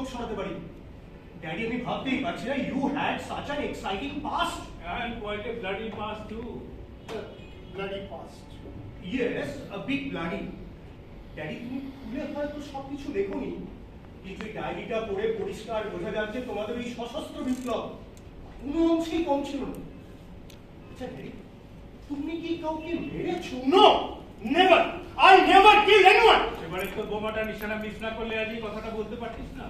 চোখ সরাতে পারি। ড্যাডি, আমি ভাবতেই পারছি না, you had such an exciting past. And quite a bloody past too. Bloody past. Yes, a big bloody. Daddy, তুমি খুলে হয়তো সবকিছু লেখোনি, কিন্তু এই ডায়েরিটা পড়ে পরিষ্কার বোঝা যাচ্ছে তোমাদের এই সশস্ত্র বিপ্লব কোনো অংশেই কম ছিল না। আচ্ছা ড্যাডি, তুমি কি কাউকে মেরেছো? No! Never! I never killed anyone! এবারে তো বোমাটা নিশানা মিস না করলে আজ এই কথাটা বলতে পারতিস না।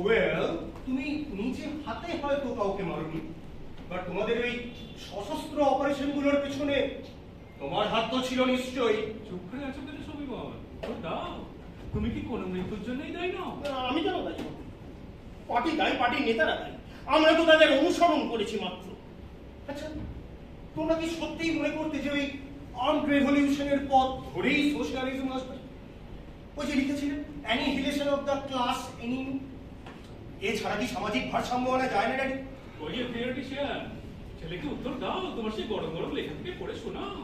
ওয়েল, তুমি নিজে হাতে হয়তো কাউকে মারোনি, বাট তোমাদের ওই সশস্ত্র অপারেশনগুলোর পেছনে তোমার হাত তো ছিল নিশ্চয়ই। চুপ করে আছো কেন সমীবন? দাও, তুমি কি কোনো মৃত্যুর জন্যই দায়ী নও? আমি কেন দায়ী? পার্টি দায়ী, পার্টির নেতারা দায়ী। আমরা তো তাদের অনুসরণ করেছি মাত্র। আচ্ছা, তোমরা কি সত্যিই মনে করতে যে ওই আর্মড রেভলিউশনের পথ ধরেই সোশ্যালিজম আসবে? ওই যে লিখেছিলেন annihilation of the class enemy, এছাড়া কি সামাজিক ভারসাম্য আনা যায় না ড্যাডি? ওই থিওরিটিশিয়ান, ছেলেকে উত্তর দাও, তোমার সেই গরম গরম লেখা থেকে পড়ে শোনাও।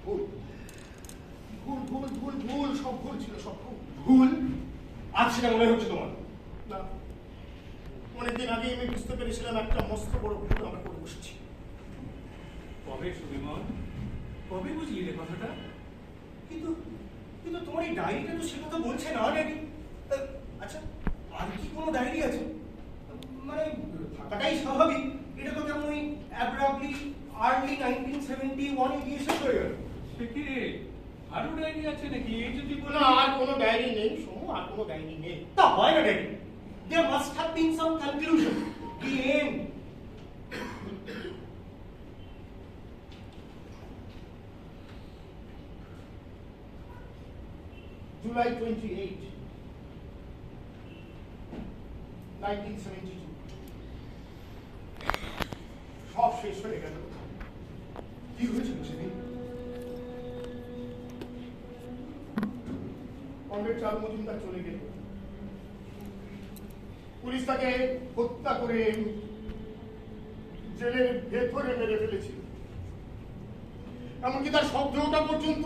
ভুল ভুল ভুল ভুল ভুল, সব ভুল ছিল, সব ভুল। ভুল? আজ সেটা মনে হচ্ছে তোমার? না, অনেকদিন আগে আমি বুঝতে পেরেছিলাম একটা মস্ত বড় ভুল আমরা করে বসেছি। কবে সুবিমল, কবে বুঝলি রে কথাটা? কিন্তু কিন্তু তোমার এই ডায়েরিটা তো সে কথা বলছে না ড্যাডি। আচ্ছা, আর কি কোনো ডায়েরি আছে? মানে থাকাটাই স্বাভাবিক, এটা তো কেমন ওই অ্যাব্রাপ্টলি আর্লি 1971 গিয়ে শেষ হয়ে গেল। সে কি রে, আরো ডায়েরি আছে নাকি? এই যদি বলো না, আর কোনো ডায়েরি নেই সোমু, আর কোনো ডায়েরি নেই। তা হয় না daddy, there must have been some conclusion, the end. July 28, 1972. সব শেষ হয়ে গেল। কি হয়েছিল সেদিন? কমরেড চাঁদ মজুমদার চলে গেল। পুলিশ তাকে হত্যা করে জেলের ভেতরে মেরে ফেলেছিল। এমনকি তার শব্দটা পর্যন্ত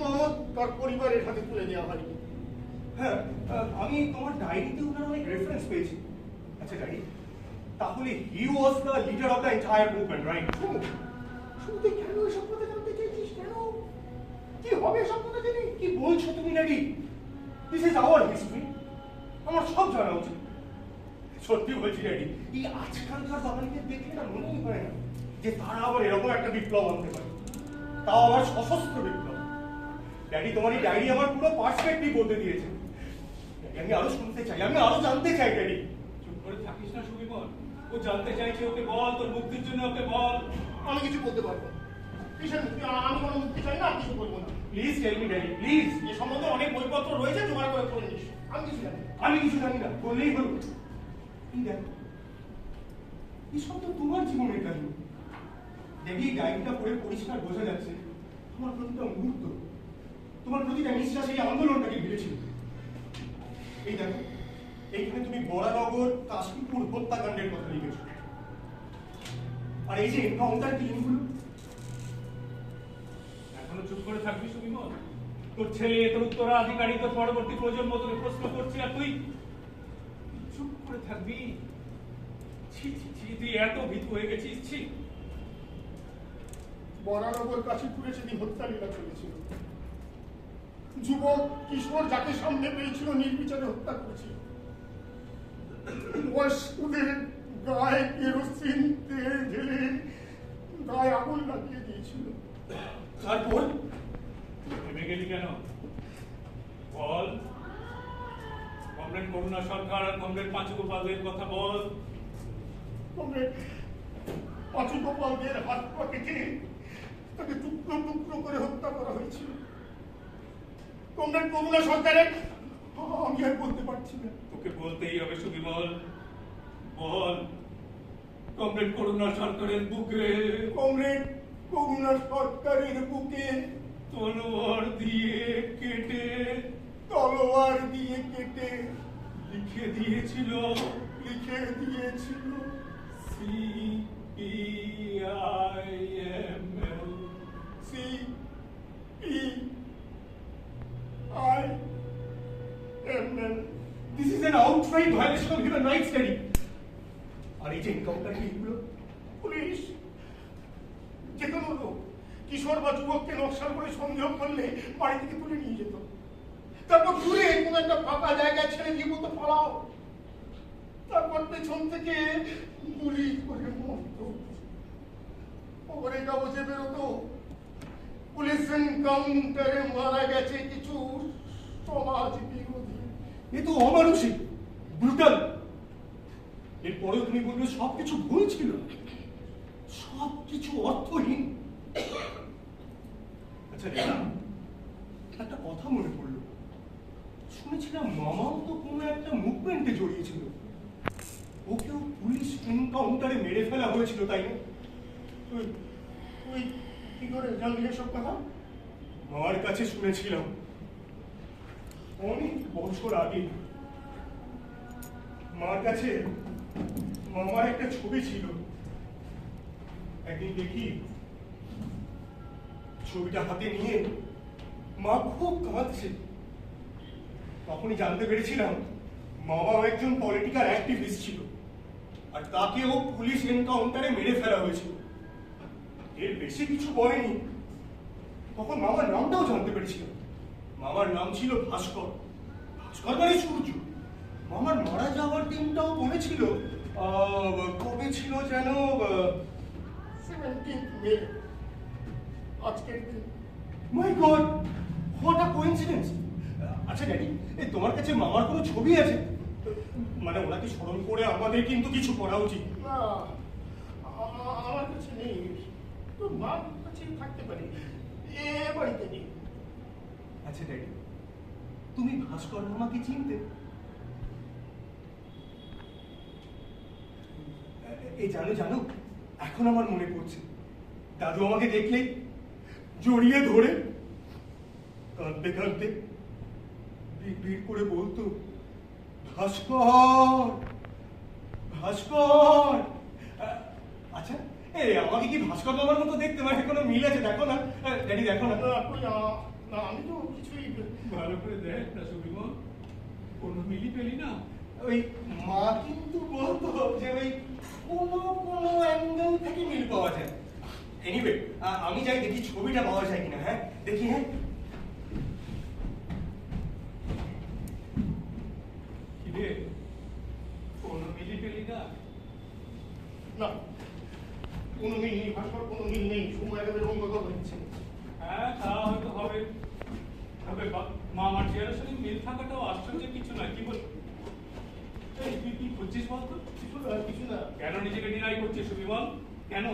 তার পরিবারের হাতে তুলে দেওয়া হয়নি। হ্যাঁ, আমি তোমার ডায়েরিতে ওনার অনেক রেফারেন্স পেয়েছি। আচ্ছা ড্যাডি, তাহলে he was the leader of the entire movement, right? শুনতে কেন এসব কথা জানতে চাইছিস? কেন? কি হবে এসব কথা জেনে? কি বলছো তুমি daddy? This is our history, আমার সব জানা উচিত। সত্যি বলছি ড্যাডি, এই আজকালকার বাঙালিদের দেখলে না মনেই হয় না যে তারা আবার এরকম একটা বিপ্লব আনতে পারে, তাও আবার সশস্ত্র বিপ্লব। ড্যাডি, তোমার এই ডায়েরি আমার পুরো পার্সপেক্টিভ বলতে দিয়েছে। ড্যাডি, আমি আরো শুনতে চাই, আমি আরো জানতে চাই ড্যাডি। চুপ করে থাকিস না সুবিমল, ও জানতে চাইছে, ওকে বল, তোর মুক্তির জন্য ওকে বল। আমি কিছু বলতে পারবো না। কিসের মুক্তি? আমি কোনো মুক্তি চাই না, আর কিছু বলবো না। Please tell me daddy, please. এ সম্বন্ধে অনেক বইপত্র রয়েছে, জোগাড় করে পড়ে নিস। আমি কিছু জানি না। আমি কিছু জানি না, বললেই হলো। এই দেখো, এসব তো তোমার জীবনের কাহিনী। ড্যাডি, ডায়েরিটা পড়ে পরিষ্কার বোঝা যাচ্ছে তোমার প্রতিটা মুহূর্ত, তোমার প্রতিটা নিঃশ্বাস এই আন্দোলনটাকে ঘিরেছিল। এই দেখো, এইখানে তুমি বরানগর কাশীপুর হত্যাকাণ্ডের কথা লিখেছো, আর এই যে এনকাউন্টার টিমগুলো। এখনো চুপ করে থাকবি সুবিমল? তোর ছেলে, তোর উত্তরাধিকারী, তোর পরবর্তী প্রজন্ম তোকে প্রশ্ন করছে, আর তুই চুপ করে থাকবি? ছি ছি ছি, তুই এত ভীতু হয়ে গেছিস। ছি, বরানগর কাশীপুরে সেদিন হত্যালীলা চলেছিল। যুবক কিশোর যাকে সামনে পেয়েছিল নির্বিচারে হত্যা করেছিল। বয়স্কদের গায়ে কেরোসিন তেল ঢেলে গায়ে আগুন লাগিয়ে দিয়েছিল। তারপর ভেবে গেলি কেন? বল। কমরেড করুণা সরকার আর কমরেড পাঁচু গোপালের কথা বল। কমরেড পাঁচু গোপালদের হাত পা কেটে তাকে টুকরো টুকরো করে হত্যা করা হয়েছিল। কমরেড করুণা সরকারের আমি আর বলতে পারছি না। তোকে বলতেই হবে সুবিমল, বল। কমরেড করুণা সরকারের বুকে, কমরেড করুণা সরকারের বুকে তলোয়ার দিয়ে কেটে লিখে দিয়েছিল CPIML। CPIML। This is a an outright violation of human rights, Daddy. আর এই যে এনকাউন্টার এগুলো, পুলিশ যে কোনো লোক কিশোর বা যুবককে নকশাল করে সন্দেহ করলে বাড়ি থেকে তুলে নিয়ে যেত, তারপর দূরে কোনো একটা ফাঁকা জায়গায় ছেড়ে দিয়ে বলতো পালাও, তারপর পেছন থেকে গুলি করে মরত। খবরের কাগজে বেরোতো পুলিশ এনকাউন্টারে মারা গেছে কিছু সমাজ বিরোধী। এ তো অমানুষিক, ব্রুটাল। এরপরেও তুমি বলবে সবকিছু ভুল ছিল, সবকিছু অর্থহীন। আচ্ছা রেনা, একটা কথা মনে পড়লো, শুনেছিলাম মামাও তো কোনো একটা মুভমেন্টে জড়িয়েছিল, ওকেও পুলিশ এনকাউন্টারে মেরে ফেলা হয়েছিল, তাই না? তুই কি করে জানলি এসব কথা? মার কাছে শুনেছিলাম অনেক বছর আগে। মার কাছে মামার একটা ছবি ছিল। একদিন দেখি ছবিটা হাতে নিয়ে মা খুব কাঁদছে। তখনই জানতে পেরেছিলাম মামাও একজন পলিটিক্যাল অ্যাক্টিভিস্ট ছিল, আর তাকেও পুলিশ এনকাউন্টারে মেরে ফেলা হয়েছিল। এর বেশি কিছু বলেনি। তখন মামার নামটাও জানতে পেরেছিলাম। মামার নাম ছিল ভাস্কর। ভাস্কর মানে সূর্য। মামার মারা যাওয়ার দিনটাও বলেছিল, কবে ছিল যেন, 17th মে, আজকের দিন। মাই গড, হোয়াট আ কোইন্সিডেন্স। আচ্ছা ড্যাডি, তোমার কাছে মামার কোনো ছবি আছে? মানে ওনাকে স্মরণ করে আমাদের কিন্তু কিছু করা উচিত। না, আমার কাছে নেই। তোর মার কাছে থাকতে পারে, এ বাড়িতে নেই। আচ্ছা ড্যাডি, তুমি ভাস্কর মামাকে চিনতে? এই জানো জানো, এখন আমার মনে পড়ছে, দাদু আমাকে দেখলেই জড়িয়ে ধরে কাঁদতে কাঁদতে বিড় করে বলতো, ভাস্কর ভাস্কর। আচ্ছা, আমাকে কি ভাস্কর মামার মতো দেখতে? মানে কোনো মিল আছে? দেখো না ড্যাডি, দেখো না। না, আমি তো কিছুই ভালো করে দেখ না সুবিমল, কোনো মিলি পেলি না? ওই মা কিন্তু বলতো যে ওই কোনো কোনো অ্যাঙ্গেল থেকে মিল পাওয়া যায়। এনিওয়ে, আমি যাই দেখি ছবিটা পাওয়া যায় কিনা। হ্যাঁ দেখি। হ্যাঁ, কিরে, কোনো মিলি পেলি না? না, কোনো মিল নেই ভাস্কর, কোনো মিল নেই। সময় একেবারে অঙ্গত হচ্ছে। হ্যাঁ, তা হয়তো হবে, তবে মামার চেহারার সঙ্গে মিল থাকাটাও আশ্চর্যের কিছু নয়। কি বল, এই তুই কি করছিস বলতো? কিছু না। কেন নিজেকে ডিনাই করছিস সুবিমল? কেন?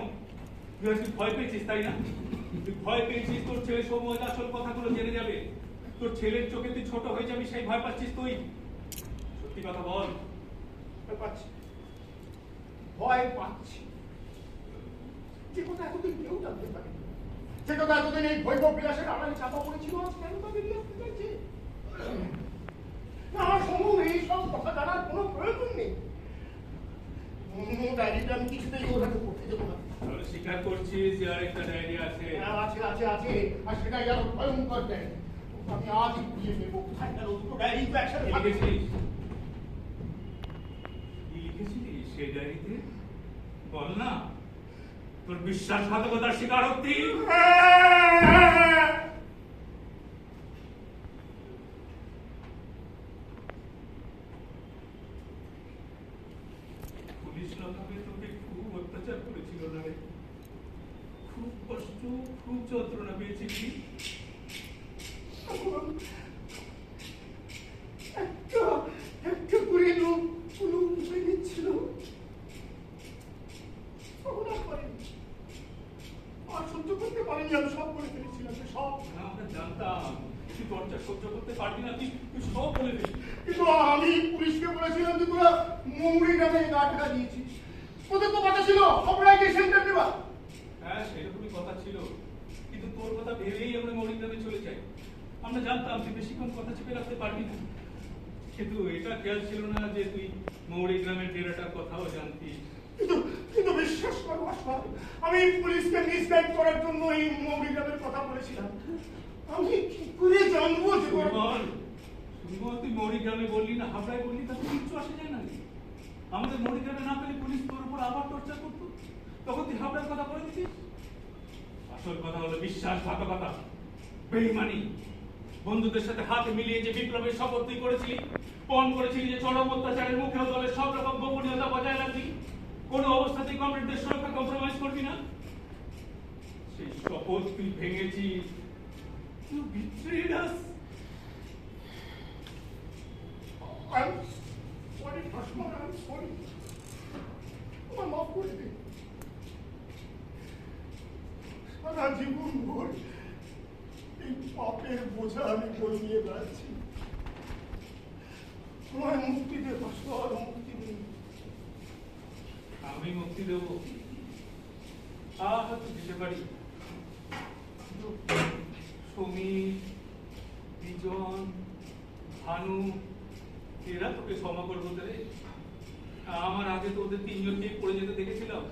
তুই আজকে ভয় পেয়েছিস, তাই না? তুই ভয় পেয়েছিস তোর ছেলে সৌম্য আসল কথাগুলো জেনে যাবে, তোর ছেলের চোখে তুই ছোট হয়ে যাবি, সেই ভয় পাচ্ছিস তুই? সত্যি কথা বল। ভয় পাচ্ছি, ভয় পাচ্ছি। যে কথা এতদিন কেউ জানতে পারে, যে কথা এতদিন এই বৈভব বিলাসের আড়ালে চাপা পড়েছিল, আজ কেন তা বেরিয়ে আসতে চাইছে? না, সময় এই সব কথা জানার কোনো প্রয়োজন নেই। ডায়েরিটা আমি কিছুতেই ওর হাতে পড়তে দেবো না। তাহলে স্বীকার করছিস যে আরেকটা ডায়েরি আছে? আছে আছে আছে, আর সেটাই আরো ভয়ঙ্কর দেয়। আমি আজই পুড়িয়ে নেবো। কোথায় গেল দুটো ডায়েরি তো একসাথে থাকে। লিখেছিস? কি লিখেছিলিস সেই ডায়েরিতে? বল না, তোর বিশ্বাসঘাতকতার স্বীকারোক্তি। পুলিশ লোকাবে তোকে খুব অত্যাচার করেছিল না রে? খুব কষ্ট, খুব যন্ত্রণা পেয়েছিলি? একটা করে লোক কোনো উঠে নিচ্ছিল, আর সহ্য করতে পারিনি। আমি সব বলে ফেলেছিলাম, সব। আমরা জানতাম তুই টর্চার সহ্য করতে পারবি না, তুই সব বলে দিবি। কিন্তু আমি পুলিশকে বলেছিলাম যে তোরা মৌরি গ্রামে গা ঢাকা দিয়েছিস, তোদের তো কথা ছিল সবাইকে সেন্টার দেওয়া। হ্যাঁ, সেরকমই কথা ছিল, কিন্তু তোর কথা ভেবেই আমরা মরিগ্রামে চলে যাই। আমরা জানতাম তুই বেশিক্ষণ কথা চেপে রাখতে পারবি না, কিন্তু এটা খেয়াল ছিল না যে তুই মৌরিগ্রামের ডেরাটার কথাও জানতিস। কিন্তু বিশ্বাস করো আশা, আমি পুলিশকে মিসগাইড করার জন্য এই মৌরি গ্রামের কথা বলেছিলাম। আমি কি করে জানবো যে সুবিমল, তুই মরিগ্রামে বললি না হাবড়ায় বললি, তাতে কিচ্ছু আসে যায় না। আমাদের মরিগ্রামে না পেলে পুলিশ তোর উপর আবার টর্চার করতো, তখন তুই হাবড়ার কথা বলে দিতিস। আসল কথা হলো বিশ্বাসঘাতকতা, বেঈমানি। বন্ধুদের সাথে হাত মিলিয়ে যে বিপ্লবের শপথ তুই করেছিলি, পণ করেছিলি যে চরম অত্যাচারের মুখেও দলের সব রকম গোপনীয়তা বজায় রাখবি, কোনো অবস্থাতেই কমরেডদের সুরক্ষা কম্প্রোমাইজ করবি না, সেই শপথ তুই ভেঙেছিস। You betrayed us. I'm sorry, Bhaskar, I'm sorry. আমার মাফ করে দে। সারা জীবন ভর এই পাপের বোঝা আমি বই নিয়ে বেড়াচ্ছি। তোমার মুক্তি দে ভাস্কর, মুক্তি দে। আমি মুক্তি দেব, হয়তো দিতে পারি। সমীর, বিজন, ভানু, এরা তোকে ক্ষমা করবো রে। আমার আগে তো ওদের তিনজনকে পড়ে যেতে দেখেছিলাম।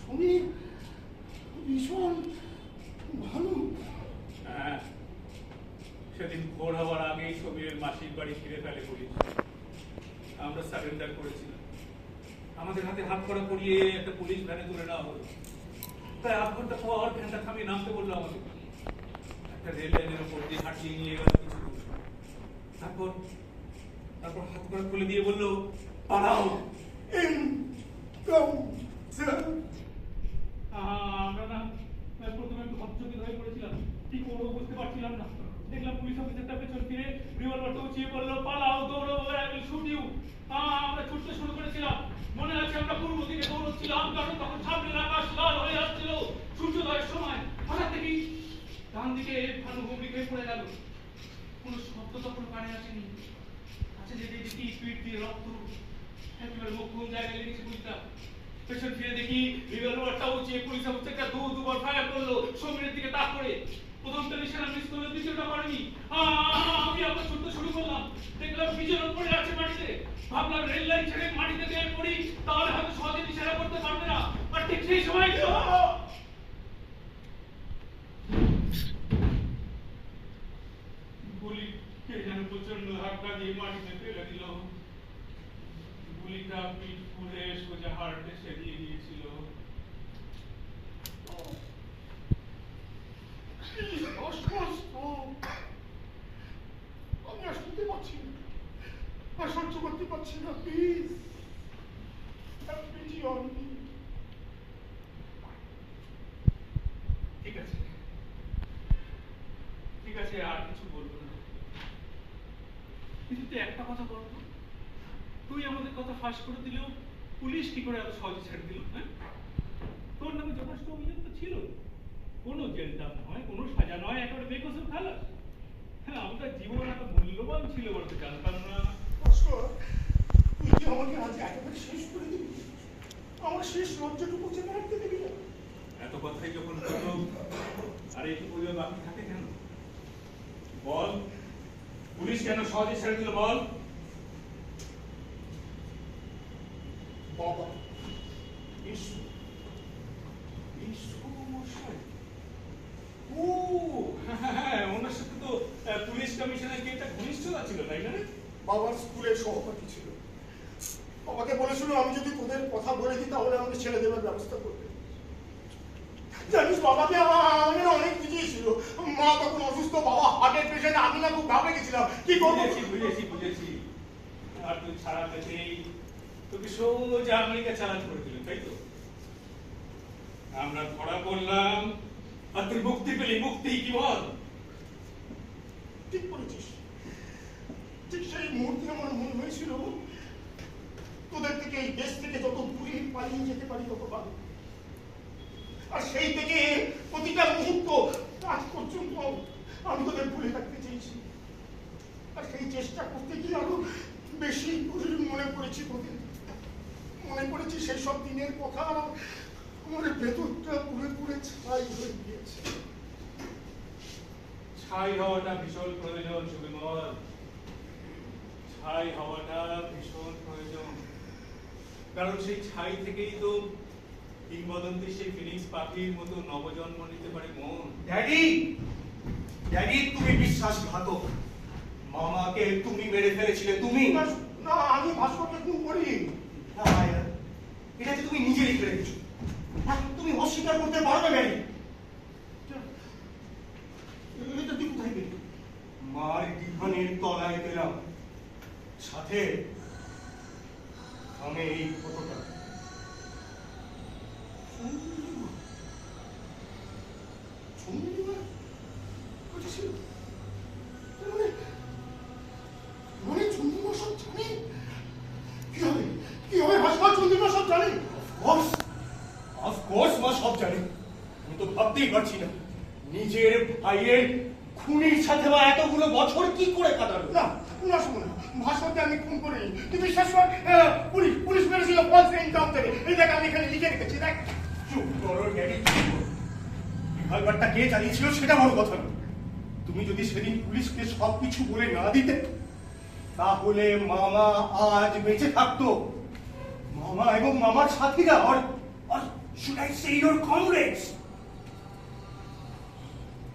সমীর, ভীষণ ভালো। হ্যাঁ, সেদিন ভোর হওয়ার আগেই সমীরের মাসির বাড়ি ফিরে ফেলে পুলিশ। আমরা সারেন্ডার করেছিলাম। আমাদের হাতে হাত করা পরিয়ে একটা পুলিশ ভ্যানে তুলে নেওয়া হলো। প্রায় 8 ঘন্টা পর ভ্যানটা থামিয়ে নামতে বললো আমাদের। একটা রেল লাইনের উপর দিয়ে হাঁটিয়ে নিয়ে গেল কিছু দূর। তারপর হাত করা খুলে দিয়ে বললো, পালাও। আমরা না প্রথমে একটু হতচকিত হয়ে পড়েছিলাম, কি করবো বুঝতে পারছিলাম না। দেখলাম পুলিশ অফিসারটা পেছন ফিরে রিভলভারটা উঁচিয়ে বললো, পালাও, দৌড়ো, আই উইল শুট ইউ। আমরা ছুটতে শুরু করেছিলাম। মনে আছে আমরা পূর্ব দিকে দৌড়চ্ছিলাম, কারণ তখন সামনের আকাশ লাল হয়ে আসছিল সূর্যোদয়ের সময়। হঠাৎ দেখি ডান দিকে ভানু হুমড়ি খেয়ে পড়ে গেল। কোনো শব্দ তখন কানে আসেনি। আচ্ছা, যে দেখি পিঠ দিয়ে রক্ত, একেবারে মুখ কোন জায়গায় লেগেছে বুঝতাম। পেছন ফিরে দেখি রিভলভারটা উঁচিয়ে পুলিশ অফিসারটা দুবার ফায়ার করলো সমীরের দিকে তাক করে। প্রথমটা নিশানা মিস করলো, দ্বিতীয়টা করেনি। আমি আবার ছুটতে শুরু করলাম। দেখলাম বিজন পড়ে আছে মাটিতে। ভাবলাম রেল লাইন ছেড়ে মাটিতে দিয়ে পড়ি, তাহলে হয়তো সহজে নিশানা করতে পারবে না। আর ঠিক সেই সময় গুলি কে যেন প্রচন্ড ধাক্কা দিয়ে মাটিতে ফেলে দিল। গুলিটা পিঠ ফুলে সোজা হার্টে সেরিয়ে গিয়েছিল। আমি আর শুনতে পাচ্ছি না, আর সহ্য করতে পারছি না। প্লিজ ঠিক আছে, ঠিক আছে, আর কিছু বলবো না। কিন্তু তুই একটা কথা বলতো, তুই আমাদের কথা ফাঁস করে দিলেও পুলিশ কি করে এত সহজে ছেড়ে দিল? হ্যাঁ, তোর নামে যথেষ্ট অভিযোগ তো ছিল। কোনো জেলটাম নয়, কোনো সাজা নয়, একেবারে বেকসুর খালাস। হ্যাঁ, আমাদের জীবন এত মূল্যবান ছিল বলতে জানতাম না। ভাস্কর, তুই কি আমাকে আজ একেবারে শেষ করে দিবি? আমার শেষ লজ্জাটুকু চেপে রাখতে দিবি না? এত কথাই যখন বললো, আর একটু পরিবার বাকি থাকে কেন? বল, পুলিশ কেন সহজে ছেড়ে দিল বল? বাবা, ও হ্যাঁ, ওনার সাথে তো পুলিশ কমিশনার কি একটা ঘনিষ্ঠতা ছিল, তাই না? বাবার স্কুলের সহপাঠী ছিল। বাবাকে বলেছিল আমি যদি তোদের কথা বলে দিই তাহলে আমাকে ছেড়ে দেওয়ার ব্যবস্থা করবে। জানিস, বাবাকে আমাদের অনেক কিছুই ছিল। মা তখন অসুস্থ, বাবা হার্টের পেশেন্ট, আমি না খুব ভাবে গেছিলাম কি করবো। বুঝেছি। আর তুই ছাড়া পেতেই তোকে সোজা আমেরিকা চালান করে দিল, তাই তো? আমরা ধরা পড়লাম আর তুই মুক্তি পেলি। মুক্তি কি বল? ঠিক বলেছিস। ঠিক সেই মুহূর্তে আমার মনে হয়েছিল তোদের থেকে, এই দেশ থেকে যত দূরে পালিয়ে যেতে পারি তত ভালো। আর সেই থেকে প্রতিটা মুহূর্ত আজ পর্যন্ত আমি তোদের ভুলে থাকতে চেয়েছি। আর সেই চেষ্টা করতে গিয়ে আরো বেশি মনে পড়েছি তোদের। মনে পড়েছি সেই সব দিনের কথা। আমার ভেতরটা পুরে পুরে ছাই হয়ে গিয়েছে। ছাই হওয়াটা ভীষণ প্রয়োজন সুবিমল, ছাই হওয়াটা ভীষণ প্রয়োজন। কারণ সেই ছাই থেকেই তো কিংবদন্তি সেই ফিনিক্স পাখির মতো নবজন্ম নিতে পারে মন। ড্যাডি, তুমি বিশ্বাসঘাতক। মামাকে তুমি মেরে ফেলেছিলে, তুমি। না, না, আমি ভাস্করকে খুন করিনি। না, এটা যে তুমি নিজে লিখে রেখেছো। তুমি অস্বীকার করতে পারো না ম্যারি। এটা তুই কোথায় পেলি? মার দিঘানের তলায় পেলাম, সাথে আমি এই ফটোটা। মানে চন্দ্রিমা সব জানে? কি হবে ভাস্কর? চন্দ্রিমা সব জানে? অফকোর্স মা সব জানে। আমি তো ভাবতেই পারছি না নিজের ভাইয়ের খুনির সাথে মা এতগুলো বছর কি করে কাটালো। না, না, শোনো না, ভাস্করকে আমি খুন করিনি। তুই বিশ্বাস কর, পুলিশ মেরেছিল ফলস এনকাউন্টারে। এই দেখ, আমি এখানে লিখে রেখেছি, দেখ। চুপ করো ড্যাডি, চুপ করো। রিভলভারটা কে চালিয়েছিল সেটা বড় কথা না। তুমি যদি সেদিন পুলিশকে সবকিছু বলে না দিতে, তাহলে মামা আজ বেঁচে থাকতো। মামা এবং মামার সাথীরা, or should I say your comrades?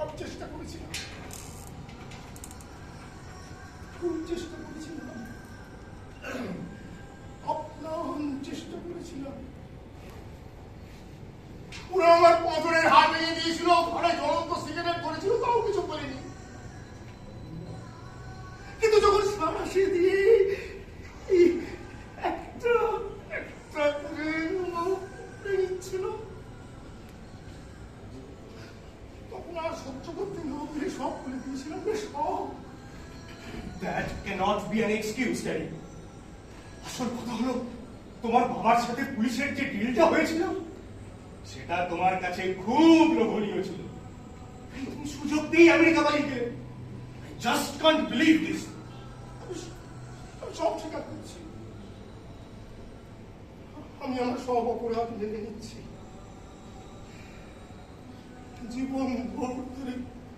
আমি চেষ্টা করেছিলাম, খুব চেষ্টা করেছিলাম, আপ্রাণ চেষ্টা করেছিলাম। ওরা আমার পাঁজরের হাত ভেঙে দিয়েছিল, ঘরে জ্বলন্ত সিগারেট করেছিল, তাও কিছু বলিনি। কিন্তু যখন সারাশি দিয়ে একটা করে নিচ্ছিল, তখন আর সহ্য করতে না পেরে সব বলে দিয়েছিলাম, সব। That cannot be an excuse, Daddy. আসল কথা হলো, তোমার বাবার সাথে পুলিশের যে ডিলটা হয়েছিল, সেটা তোমার কাছে খুব লোভনীয় ছিল। তুমি সুযোগ দিয়ে আমেরিকা পালিয়ে গেলে। I just can't believe this. আমি সব স্বীকার করছি। আমি আমার সব অপরাধ মেনে নিচ্ছি। জীবন ভোর ধরে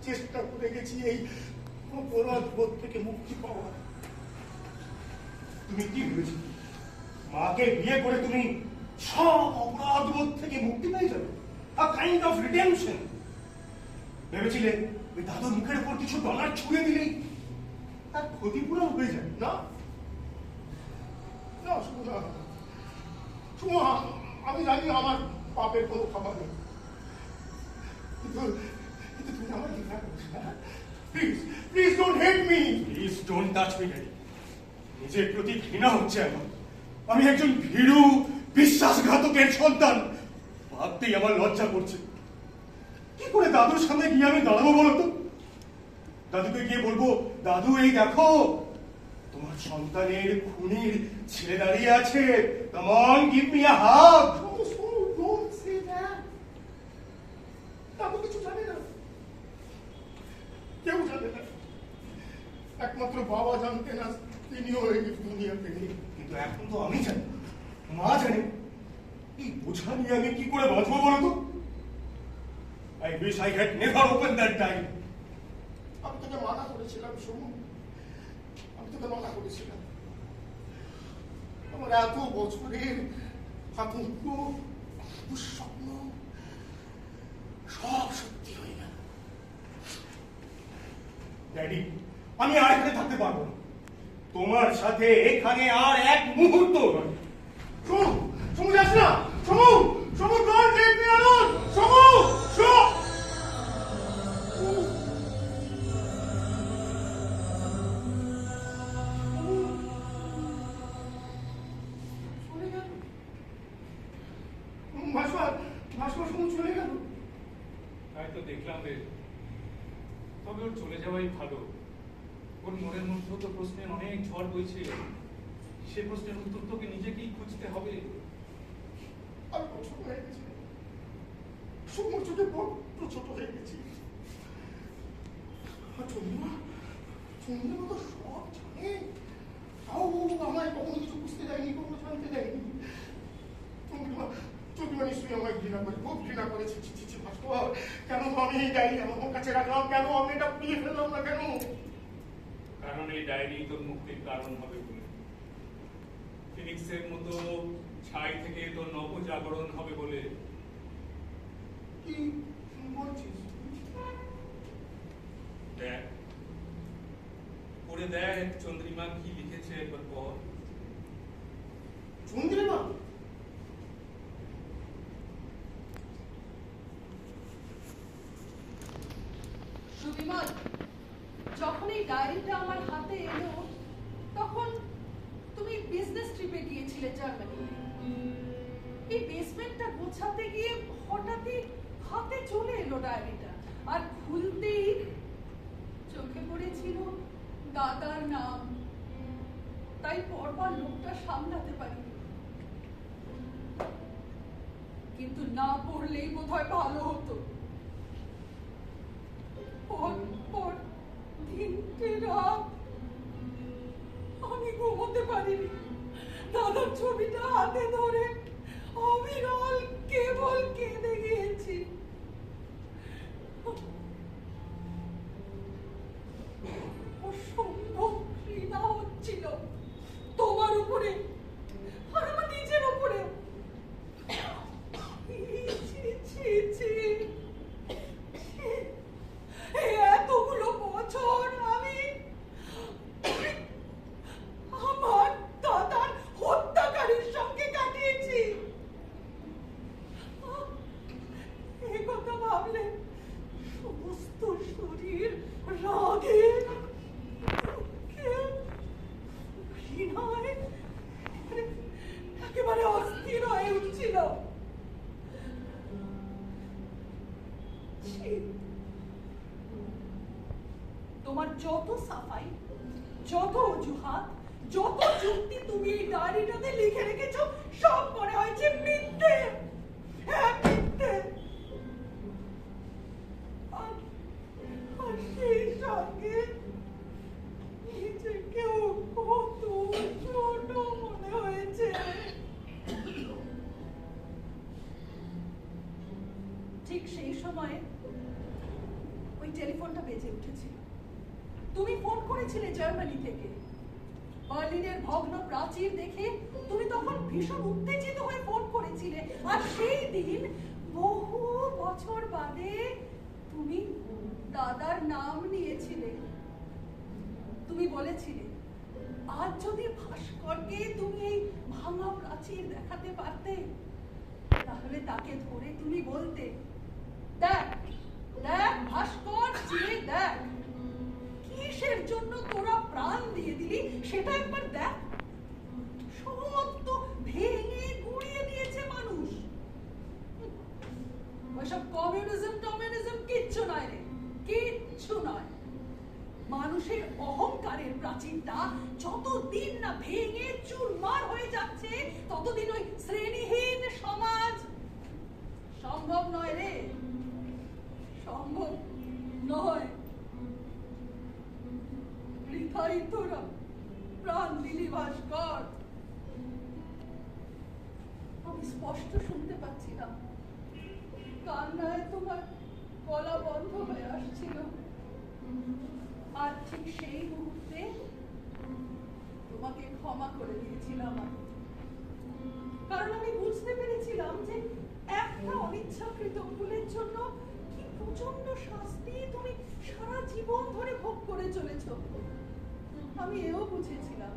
চেষ্টা করে গেছি এই অপরাধ বোধ থেকে মুক্তি পাওয়ার। তুমি কি ভেবেছিলে মাকে বিয়ে করে তুমি সব অপরাধ বোধ থেকে মুক্তি পেয়ে যাবে? A kind of redemption. ভেবেছিলে ওই দাদুর মুখের উপর কিছু ডলার ছুঁড়ে দিলেই তার ক্ষতিপূরণ হয়ে যায়? না, না, শুনো, আমি জানি আমার পাপের কোনো খাবার নেই, কিন্তু তুমি আমার ঘৃণা করছো না। Please don't hate me. Please don't touch me, daddy. নিজের প্রতি ঘৃণা হচ্ছে আমার। আমি একজন ভীরু বিশ্বাসঘাতকের সন্তান। ভাবতেই আমার লজ্জা করছে। কি করে দাদুর সামনে গিয়ে আমি দাঁড়াবো বলো তো? দাদুকে গিয়ে বলবো, দাদু এই দেখো তোমার সন্তানের খুনির ছেলে দাঁড়িয়ে আছে, come on give me a hug. Don't say that. দাদু কিছু জানে না, কেউ জানে না, একমাত্র বাবা জানতেন, না তিনিও এই দুনিয়াতে নেই। কিন্তু এখন তো আমি জানি, মা জানে। এই বোঝা নিয়ে আমি কি করে বাঁচবো বলো তো? I wish I had never opened that diary. আমি তোকে মানা করেছিলাম, শোনো, আমি তোকে মানা করেছিলাম। আমার এত বছরের আতঙ্ক, দুঃস্বপ্ন সব সত্যি হয়ে গেল। ড্যাডি, আমি আর এখানে থাকতে পারবো না। তোমার সাথে এখানে আর এক মুহূর্ত নয়। সমু যাস না, সমু, ডোন্ট লিভ মি অ্যালোন, সমু। ভাস্কর সমু চলে গেল। তাই তো দেখলাম রে। তবে ওর চলে যাওয়াই ভালো। ওর মনের মধ্যে তো প্রশ্নের অনেক ঝড় বইছে। সে প্রশ্নের উত্তর তোকে নিজেকেই খুঁজতে হবে। আমি ছোট হয়ে গেছি, সমুর চোখে বড্ড ছোট হয়ে গেছি। চন্দ্রিমা তো সব জানে, তাও আমায় কখনো কিছু বুঝতে দেয়নি, কখনো জানতে দেয়নি। চন্দ্রিমা নিশ্চয়ই আমায় ঘৃণা করে, খুব ঘৃণা করেছে। ভাস্কর, কেন আমি এই ডায়েরি আমার কাছে রাখলাম? কেন আমি এটা পিয়ে ফেললাম না কেন? কারণ এই ডায়েরি তোর মুক্তির কারণ হবে বলে। ফিনিক্সের মতো ছাই থেকে তোর নবজাগরণ হবে বলে। কি বলছিস? দেখ, ওর পড়ে দেখ চন্দ্রিমা কি লিখেছে একবার পর। চন্দ্রিমা? সুবিমল, যখন এই ডায়েরিটা আমার হাতে এলো তখন তুমি বিজনেস ট্রিপে গিয়েছিলে জার্মানি। এই বেসমেন্টটা গোছাতে গিয়ে হঠাৎই হাতে চলে এলো ডায়েরিটা, আর খুলতেই চোখে পড়েছিল দাদার নাম। তাই পরপর লোকটা সামলাতে পারিনি, কিন্তু না পড়লেই বোধহয় ভালো হতো। পর তিনটে রাত আমি ঘুমোতে পারিনি। দাদার ছবিটা হাতে ধরে অবিরল কেবল কেঁদে গিয়েছি। অসম্ভব ঘৃণা হচ্ছিল তোমার উপরে আর আমার নিজের উপরে। ছি ছি ছি, এতগুলো বছর আমি আমার দাদার হত্যাকারীর সঙ্গে কাটিয়েছি। এই কথা ভাবলে সমস্ত শরীর রাগে দুঃখে ঘৃণায় একেবারে অস্থির হয়ে উঠছিল। ছি, তোমার যত সাফাই, যত অজুহাত, যত যুক্তি তুমি এই ডায়েরিটাতে লিখে রেখেছো সব মনে হয়েছে মিথ্যে। হ্যাঁ, মিথ্যে। আর সেই সঙ্গে নিজেকেও কত ছোট মনে হয়েছে। ঠিক সেই সময়ে ওই টেলিফোনটা বেজে উঠেছিল। তুমি ফোন করেছিলে জার্মানি থেকে। বার্লিনের ভগ্ন প্রাচীর দেখে তুমি তখন ভীষণ উত্তেজিত হয়ে ফোন করেছিলে, আর সেই দিন বহু বছর বাদে তুমি দাদার নাম নিয়েছিলে। তুমি বলেছিলে আজ যদি ভাস্করকে তুমি এই ভাঙা প্রাচীর দেখাতে পারতে তাহলে তাকে ধরে তুমি বলতে, দেখ দেখ ভাস্কর, চেয়ে দেখ কিসের জন্য তোরা প্রাণ দিয়ে দিলি সেটা একবার দেখ। সব তো ভেঙে গুড়িয়ে দিয়েছে মানুষ। ওইসব কমিউনিজম কিচ্ছু নয় রে, কিচ্ছু নয়। মানুষের অহংকারের প্রাচীনটা যতদিন না ভেঙে চুরমার হয়ে যাচ্ছে ততদিন ওই শ্রেণীহীন সমাজ সম্ভব নয় রে, সম্ভব নয়। বৃথাই তোরা প্রাণ দিলি ভাস্কর। আমি স্পষ্ট শুনতে পাচ্ছিলাম, কান্নায় তোমার গলা বন্ধ হয়ে আসছিল। আর ঠিক সেই মুহূর্তে তোমাকে ক্ষমা করে দিয়েছিলাম আমি, কারণ আমি বুঝতে পেরেছিলাম যে একটা অনিচ্ছাকৃত ভুলের জন্য কি প্রচন্ড শাস্তি তুমি সারা জীবন ধরে ভোগ করে চলেছো। আমি এও বুঝেছিলাম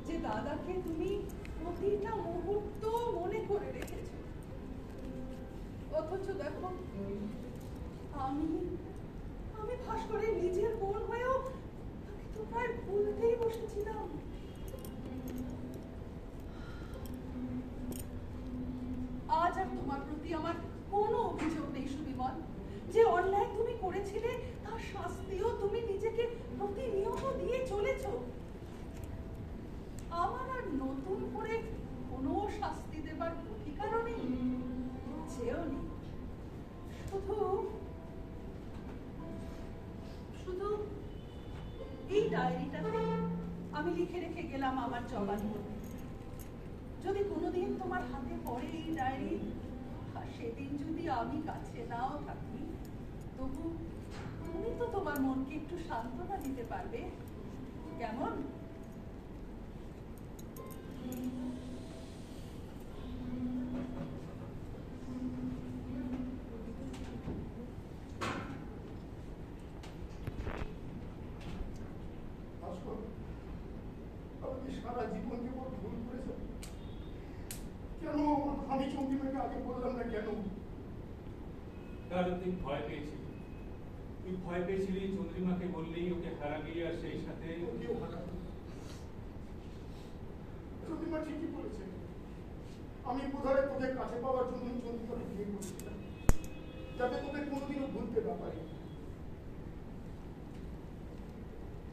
যে দাদাকে তুমি প্রতিটা মুহূর্ত মনে করে রেখেছো, অথচ দেখো আমি ভাস্করের নিজের বোন হয়েও তাকে তো প্রায় ভুলতেই বসেছিলাম। আজ আর তোমার প্রতি আমার কোনো অভিযোগ নেই সুবিমল। যে অন্যায় তুমি করেছিলে তার শাস্তিও তুমি নিজেকে প্রতিনিয়ত দিয়ে চলেছ। আমার আর নতুন করে কোনো শাস্তি দেবার অধিকারও নেই, ইচ্ছেও নেই। শুধু এই ডায়েরিটাতে আমি লিখে রেখে গেলাম আমার জবানবন্দি। যদি কোনোদিন তোমার হাতে পড়ে এই ডায়েরি, আর সেদিন যদি আমি কাছে নাও থাকি, তবু তুমি তো তোমার মনকে একটু সান্ত্বনা দিতে পারবে, কেমন? ভাস্কর, কেন আমি চন্দ্রিমাকে আগে বললাম না কেন? কারণ তুই ভয় পেয়েছিলি। তুই ভয় পেয়েছিলি চন্দ্রিমাকে বললেই ওকে হারাবি, আর সেই সাথে ওকেও হারাবো। চন্দ্রিমা ঠিকই বলেছে, আমি বোধহয় তোকে কাছে পাওয়ার জন্য চন্দ্রিমাকে বিয়ে করেছিলাম, যাতে তোকে কোনোদিনও ভুলতে না পারি।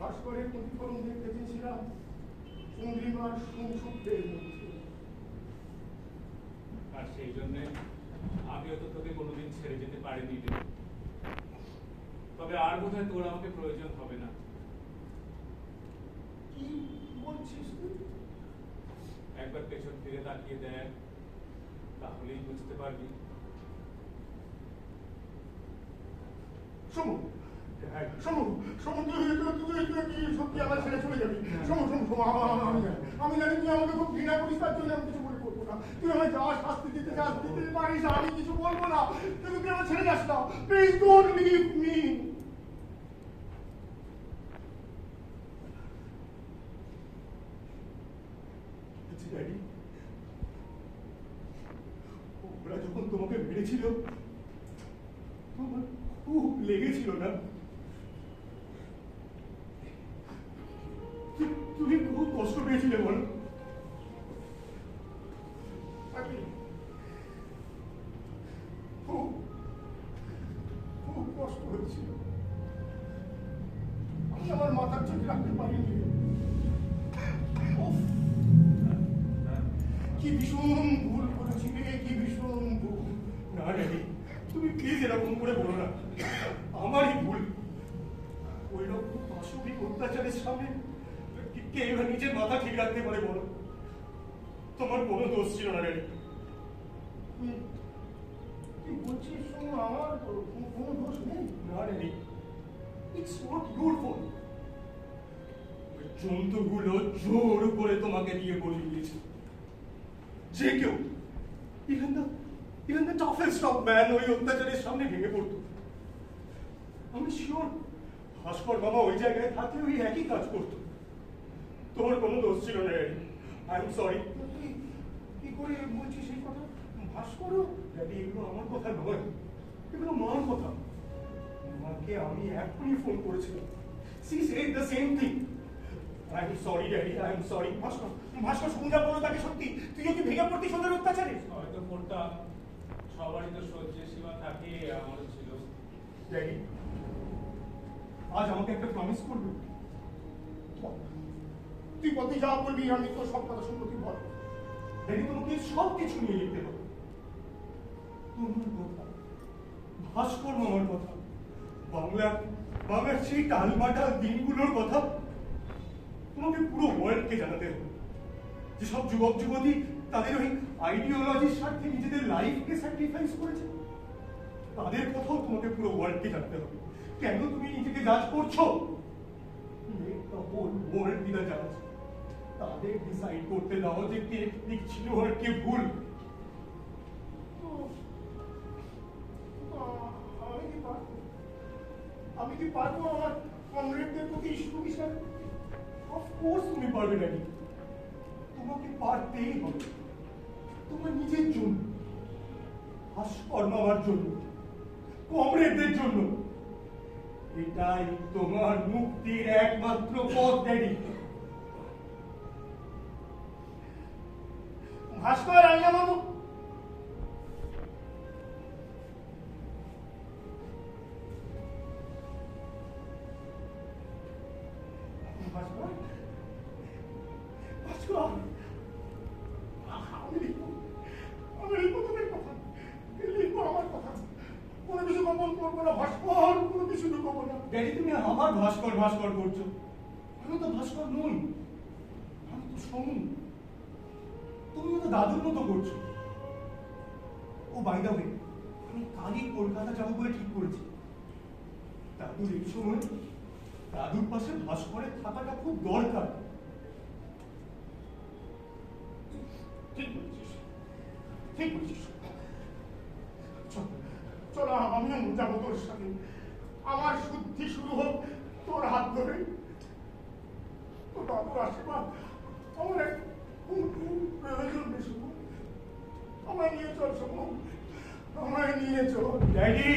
ভাস্করের প্রতিফলন দেখতে চেয়েছিলাম চন্দ্রিমার সুখের মধ্যে। আর সেই জন্যে আমিও তো তোকে কোনোদিন ছেড়ে যেতে পারিনি রে। তবে আর বোধহয় তোর আমাকে প্রয়োজন হবে না। কি বলছিস তুই? একবার পেছন ফিরে তাকিয়ে দেখ, তাহলেই বুঝতে পারবি। শোনো, শোনো, শোনো, তুই সত্যি আমার ছেড়ে চলে যাবি। শোনো, শোনো, শোনো, আমি জানি তুই আমাকে খুব ঘৃণা করিস, তার জন্য আমি কিছু মনে করবো না। তুই আমায় যা শাস্তি দিতে চাস দিতে পারিস, আমি কিছু বলবো না, কিন্তু তুই আমার ছেড়ে যাস না। Please don't leave me. Daddy, ওরা যখন তোমাকে মেরেছিল তোমার খুব লেগেছিল না? তুমি খুব কষ্ট পেয়েছিলে বলো? খুব খুব কষ্ট হচ্ছিল, আমি আমার মাথার ঠিক রাখতে পারিনি। কি ভীষণ ভুল করেছি রে, কি ভীষণ ভুল। না ড্যাডি, তুমি প্লিজ এরকম করে বলো না, আমারই ভুল। ওই রকম পাশবিক অত্যাচারের সামনে কে এবার নিজের মাথা ঠিক রাখতে পারে বলো? তোমার কোনো দোষ ছিল না ড্যাডি। তুই বলছিস আমার কোনো দোষ নেই? না daddy, it's not your fault. জন্তুগুলো জোর করে তোমাকে দিয়ে বলে দিয়েছে যে কেউ, even the toughest of man ওই অত্যাচারের সামনে ভেঙে পড়তো। আমি শিওর ভাস্কর মামা ওই জায়গায় থাকলে ওই একই কাজ করতো। তোমার কোনো দোষ ছিল না ড্যাডি, আই এম সরি। কি করে বলছিস এই কথা? ভাস্করও? ড্যাডি, এগুলো আমার কথা নয়, এগুলো মার কথা। মাকে আমি এখনই ফোন করেছিলাম, she said the same thing. I am sorry daddy, I am sorry. Bhaskar সঙ্গে বলো তাকে সত্যি, তুই যদি ভেঙে পড়তিস ওদের অত্যাচারে? হয়তো পড়তাম, সবারই তো সহ্যের সীমা থাকে, আমারও ছিল। ড্যাডি, আজ আমাকে একটা প্রমিস করবি? তুই বলতে যা বলবি আমি তো সব কথা শুনবো, তুই বল। ড্যাডি, তোমাকে সব কিছু নিয়ে লিখতে হবে। তোমার কথা, ভাস্কর মামার কথা, বাংলার সেই টালমাটাল দিনগুলোর কথা তোমাকে পুরো ওয়ার্ল্ডকে জানাতে হবে। যেসব যুবক যুবতী তাদের ওই আইডিওলজির স্বার্থে নিজেদের লাইফকে স্যাক্রিফাইস করেছে, তাদের কথাও তোমাকে পুরো ওয়ার্ল্ডকে জানতে হবে। কেন তুমি নিজেকে জাজ করছো? ওয়ার্ল্ড বিদা জাজ, তাদের ডিসাইড করতে দাও যে কে ঠিক ছিল আর কে ভুল। আমি কি পারবো আমার কমরেডদের প্রতি সুবিচার? অফকোর্স তুমি পারবে ড্যাডি, তোমাকে পারতেই হবে। তোমার নিজের জন্য, ভাস্কর মামার জন্য, কমরেডদের জন্য। এটাই তোমার মুক্তির একমাত্র পথ ড্যাডি। ভাস্কর, আমি আমার ভাস্কর, ভাস্কর, আমি লিখবো তোদের কথা, লিখবো আমার কথা। কোনো কিছু গোপন করবো না ভাস্কর, কোনো কিছু লুকবো না। ড্যাডি, তুমি আবার ভাস্কর ভাস্কর করছো। আমি তো ভাস্কর নই, আমি তো সমু। তুমি তো দাদুর মতো করছো। ও বাই দ্য ওয়ে, আমি কালই কলকাতা যাবো বলে ঠিক করেছি। দাদুর এই সময় দাদুর পাশে ভাস্করের থাকাটা খুব দরকার। ঠিক বলছিস, ঠিক বলছিস। চল, আমিও যাবো তোর সাথে। আমার শুদ্ধি শুরু হোক তোর হাত ধরে। তোর দাদুর আশীর্বাদ আমার এক প্রয়োজন বেশি। আমায় নিয়ে চল সমু, আমায় নিয়ে চল। ড্যাডি